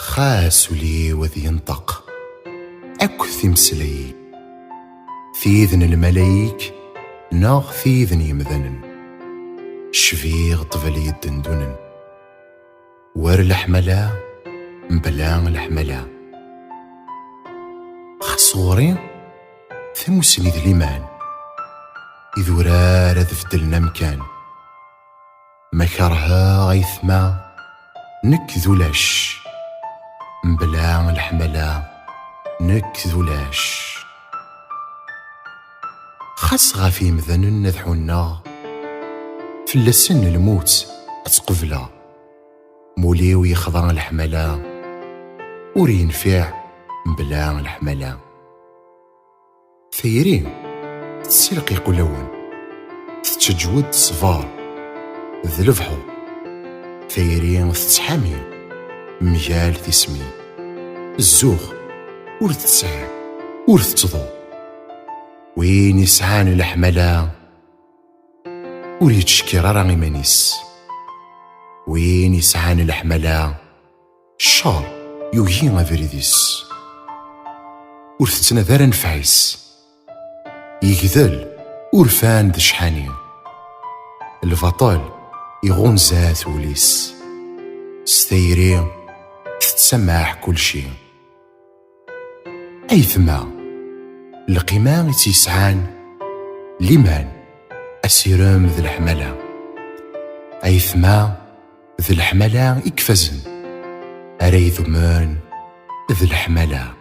خاس ولي وذي ينطق أكث مسلي في إذن الملايك ناغ في إذن يمذنن شفيغ طفلي الدندنن ور الحملا مبلان الحملا خصوري ثموسني ذي ليمان إذ ورار ذفدلنا مكان ما كرها غيثما نك ذولاش مبلان الحملا نك ذولاش خاص غافي مذنن نذحونا في اللسن الموت أتقفلا موليو يخضر الحملا وري ينفع مبلان الحملا ثيرين تسلقي قلون تتجود صفار ذي الفحو ثيرين تتحامي مجال تسمي الزوخ ور تتسع ور تتضو وين يسعان الحملا ور يتشكي راه مانيس وين يسعان الحملا الشار يوهي افريديس ور تتنذر نفعيس يكذل ورفان ذي شحاني الفطال يغونزات وليس ستيري تتسمح كل شي أيثما القمام تيسعان لمن أسيرام ذي الحملة أيثما ذي الحملة إكفزن أري ذمان ذي الحملة